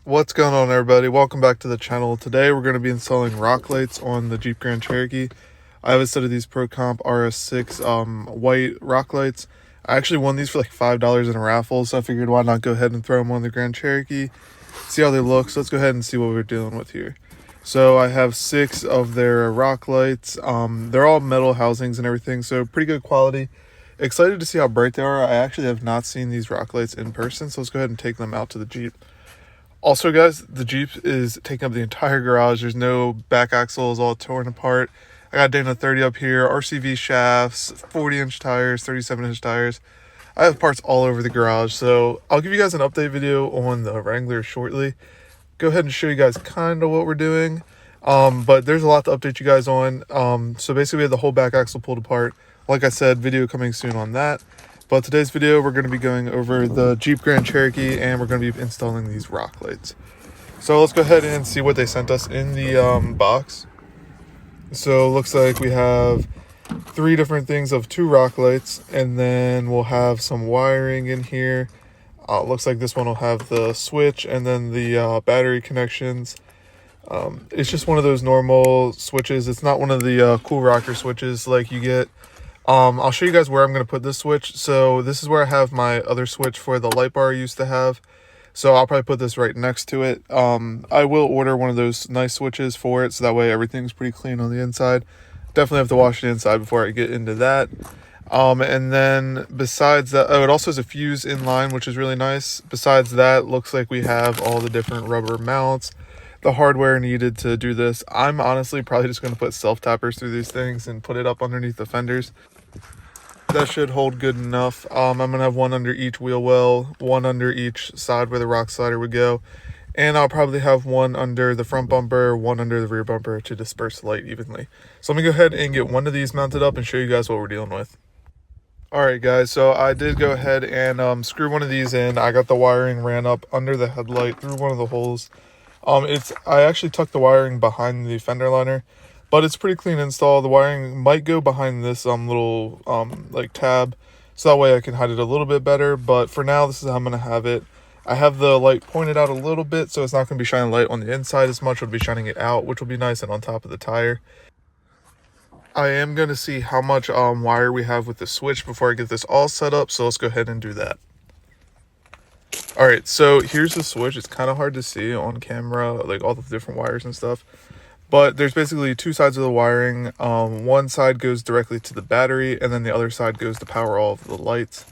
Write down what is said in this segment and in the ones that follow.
What's going on, everybody? Welcome back to the channel. Today we're going to be installing rock lights on the Jeep Grand Cherokee. I have a set of these Pro Comp RS-6 white rock lights. I actually won these for like $5 in a raffle, so I figured why not go ahead and throw them on the Grand Cherokee, see how they look. So let's go ahead and see what we're dealing with here. So I have 6 of their rock lights. They're all metal housings and everything, so pretty good quality. Excited to see how bright they are. I actually have not seen these rock lights in person, so let's go ahead and take them out to the Jeep. Also, guys, the Jeep is taking up the entire garage. There's no back axle, is all torn apart. I got Dana 30 up here, RCV shafts, 40-inch tires, 37-inch tires. I have parts all over the garage, so I'll give you guys an update video on the Wrangler shortly. Go ahead and show you guys kind of what we're doing, but there's a lot to update you guys on. So basically, we had the whole back axle pulled apart. Like I said, video coming soon on that. But today's video, we're going to be going over the Jeep Grand Cherokee, and we're going to be installing these rock lights. So let's go ahead and see what they sent us in the box. So it looks like we have 3 different things of 2 rock lights, and then we'll have some wiring in here. Looks like this one will have the switch and then the battery connections. It's just one of those normal switches. It's not one of the cool rocker switches like you get. I'll show you guys where I'm going to put this switch. So this is where I have my other switch for the light bar I used to have. So I'll probably put this right next to it. I will order one of those nice switches for it, so that way everything's pretty clean on the inside. Definitely have to wash the inside before I get into that. And then besides that, oh, it also has a fuse in line, which is really nice. Besides that, looks like we have all the different rubber mounts, the hardware needed to do this. I'm honestly probably just going to put self-tappers through these things and put it up underneath the fenders. That should hold good enough. I'm going to have one under each wheel well, one under each side where the rock slider would go. And I'll probably have one under the front bumper, one under the rear bumper to disperse the light evenly. So let me go ahead and get one of these mounted up and show you guys what we're dealing with. Alright guys, so I did go ahead and screw one of these in. I got the wiring ran up under the headlight through one of the holes. I actually tucked the wiring behind the fender liner, but it's pretty clean install. The wiring might go behind this little like tab, so that way I can hide it a little bit better. But for now, this is how I'm going to have it. I have the light pointed out a little bit, so it's not going to be shining light on the inside as much. It'll be shining it out, which will be nice and on top of the tire. I am going to see how much wire we have with the switch before I get this all set up, so let's go ahead and do that. Alright, so here's the switch. It's kind of hard to see on camera, like all the different wires and stuff. But there's basically 2 sides of the wiring. One side goes directly to the battery, and then the other side goes to power all of the lights.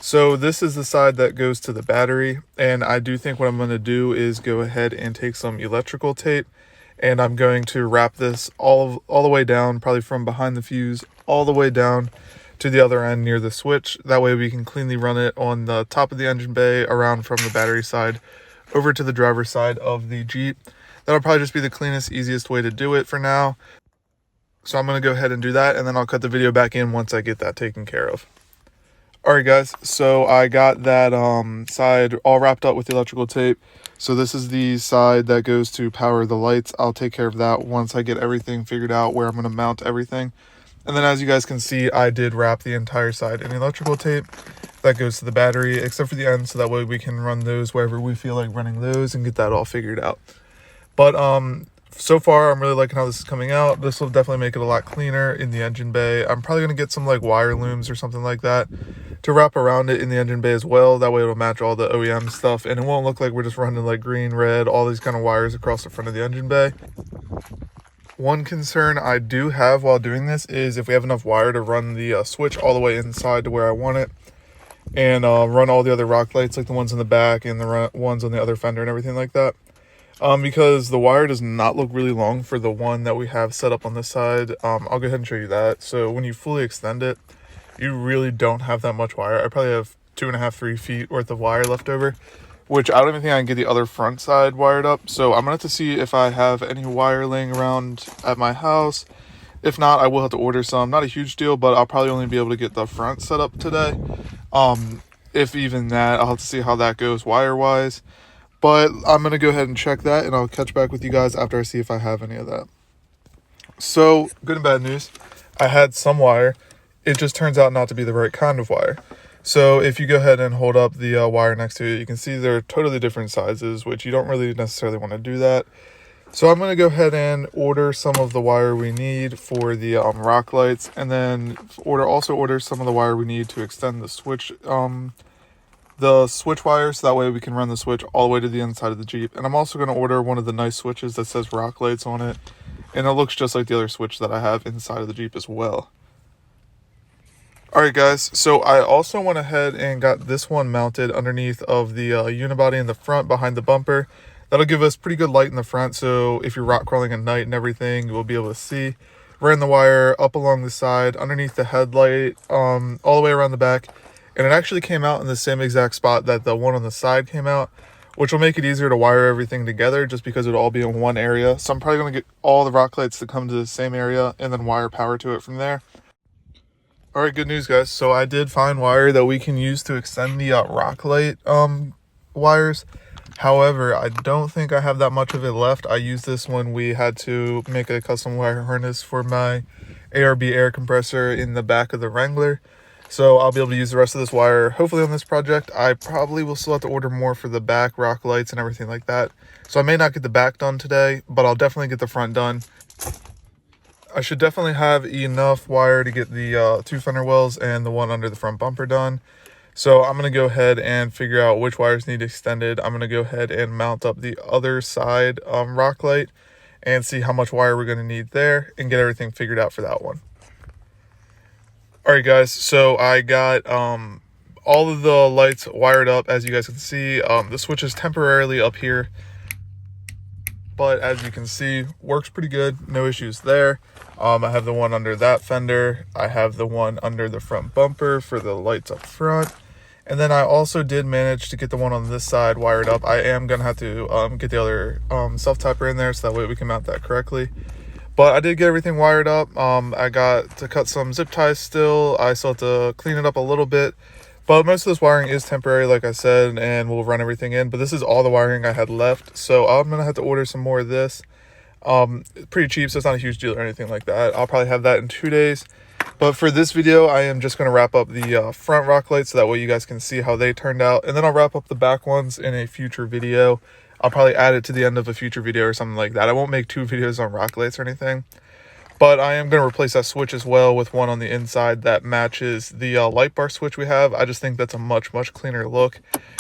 So this is the side that goes to the battery, and I do think what I'm going to do is go ahead and take some electrical tape, and I'm going to wrap this all the way down, probably from behind the fuse, all the way down to the other end near the switch. That way we can cleanly run it on the top of the engine bay, around from the battery side over to the driver's side of the Jeep. That'll probably just be the cleanest, easiest way to do it for now. So I'm going to go ahead and do that, and then I'll cut the video back in once I get that taken care of. Alright guys, so I got that side all wrapped up with the electrical tape. So this is the side that goes to power the lights. I'll take care of that once I get everything figured out where I'm going to mount everything. And then as you guys can see, I did wrap the entire side in electrical tape. That goes to the battery, except for the end, so that way we can run those wherever we feel like running those and get that all figured out. But so far, I'm really liking how this is coming out. This will definitely make it a lot cleaner in the engine bay. I'm probably going to get some like wire looms or something like that to wrap around it in the engine bay as well. That way it'll match all the OEM stuff, and it won't look like we're just running like green, red, all these kind of wires across the front of the engine bay. One concern I do have while doing this is if we have enough wire to run the switch all the way inside to where I want it, and run all the other rock lights, like the ones in the back and the ones on the other fender and everything like that. Because the wire does not look really long for the one that we have set up on this side. I'll go ahead and show you that. So when you fully extend it, you really don't have that much wire. I probably have 2.5 to 3 feet worth of wire left over, which I don't even think I can get the other front side wired up. So I'm gonna have to see if I have any wire laying around at my house. If not, I will have to order some. Not a huge deal, but I'll probably only be able to get the front set up today. If even that, I'll have to see how that goes wire wise. But I'm going to go ahead and check that, and I'll catch back with you guys after I see if I have any of that. So, good and bad news. I had some wire. It just turns out not to be the right kind of wire. So if you go ahead and hold up the wire next to it, you can see they're totally different sizes, which you don't really necessarily want to do that. So I'm going to go ahead and order some of the wire we need for the rock lights, and then also order some of the wire we need to extend the switch wire, so that way we can run the switch all the way to the inside of the Jeep. And I'm also going to order one of the nice switches that says rock lights on it, and it looks just like the other switch that I have inside of the Jeep as well. Alright guys, so I also went ahead and got this one mounted underneath of the unibody in the front behind the bumper. That'll give us pretty good light in the front, so if you're rock crawling at night and everything, you will be able to see. Ran the wire up along the side, underneath the headlight, all the way around the back, and it actually came out in the same exact spot that the one on the side came out, which will make it easier to wire everything together just because it'll all be in one area. So I'm probably going to get all the rock lights to come to the same area and then wire power to it from there. Alright, good news guys. So I did find wire that we can use to extend the rock light wires. However, I don't think I have that much of it left. I used this when we had to make a custom wire harness for my ARB air compressor in the back of the Wrangler. So I'll be able to use the rest of this wire hopefully on this project. I probably will still have to order more for the back rock lights and everything like that. So I may not get the back done today, but I'll definitely get the front done. I should definitely have enough wire to get the two fender wells and the one under the front bumper done. So I'm going to go ahead and figure out which wires need extended. I'm going to go ahead and mount up the other side rock light and see how much wire we're going to need there and get everything figured out for that one. Alright guys, so I got all of the lights wired up. As you guys can see, the switch is temporarily up here, but as you can see, works pretty good, no issues there. I have the one under that fender, I have the one under the front bumper for the lights up front, and then I also did manage to get the one on this side wired up. I am going to have to get the other self-tapper in there so that way we can mount that correctly. But I did get everything wired up. I got to cut some zip ties still. I still have to clean it up a little bit. But most of this wiring is temporary, like I said, and we'll run everything in. But this is all the wiring I had left. So I'm going to have to order some more of this. Pretty cheap, so it's not a huge deal or anything like that. I'll probably have that in 2 days. But for this video, I am just going to wrap up the front rock lights so that way you guys can see how they turned out. And then I'll wrap up the back ones in a future video. I'll probably add it to the end of a future video or something like that. I won't make 2 videos on rock lights or anything. But I am going to replace that switch as well with one on the inside that matches the light bar switch we have. I just think that's a much cleaner look.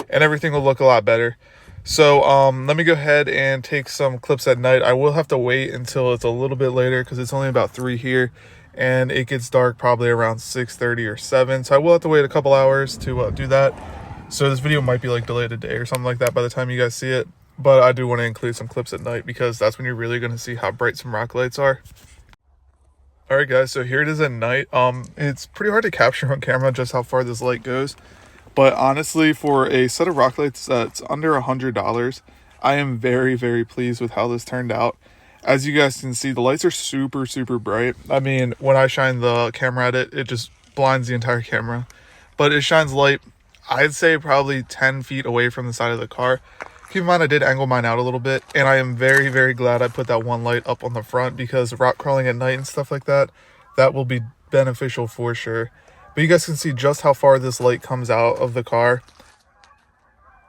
And everything will look a lot better. So let me go ahead and take some clips at night. I will have to wait until it's a little bit later because it's only about 3 here. And it gets dark probably around 6:30 or 7. So I will have to wait a couple hours to do that. So this video might be like delayed a day or something like that by the time you guys see it. But I do want to include some clips at night because that's when you're really going to see how bright some rock lights are. Alright guys, so here it is at night. It's pretty hard to capture on camera just how far this light goes. But honestly, for a set of rock lights that's under $100, I am very pleased with how this turned out. As you guys can see, the lights are super bright. I mean, when I shine the camera at it, it just blinds the entire camera. But it shines light, I'd say probably 10 feet away from the side of the car. Keep in mind, I did angle mine out a little bit, and I am very glad I put that one light up on the front because rock crawling at night and stuff like that, that will be beneficial for sure. But you guys can see just how far this light comes out of the car.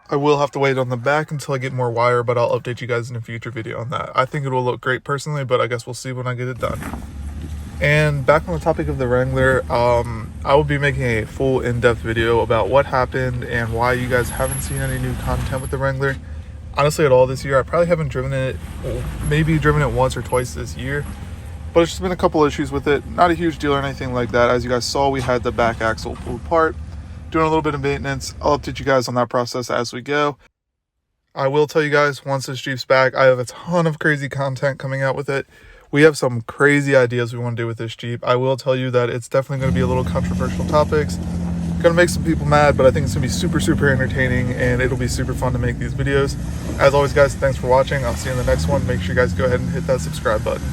I will have to wait on the back until I get more wire, but I'll update you guys in a future video on that. I think it will look great personally, but I guess we'll see when I get it done. And back on the topic of the Wrangler, I will be making a full in-depth video about what happened and why you guys haven't seen any new content with the Wrangler. Honestly, at all this year, I probably haven't driven it, maybe driven it once or twice this year. But it's just been a couple issues with it. Not a huge deal or anything like that. As you guys saw, we had the back axle pulled apart. Doing a little bit of maintenance. I'll update you guys on that process as we go. I will tell you guys, once this Jeep's back, I have a ton of crazy content coming out with it. We have some crazy ideas we want to do with this Jeep. I will tell you that it's definitely going to be a little controversial topics. Going to make some people mad, but I think it's going to be super entertaining, and it'll be super fun to make these videos. As always, guys, thanks for watching. I'll see you in the next one. Make sure you guys go ahead and hit that subscribe button.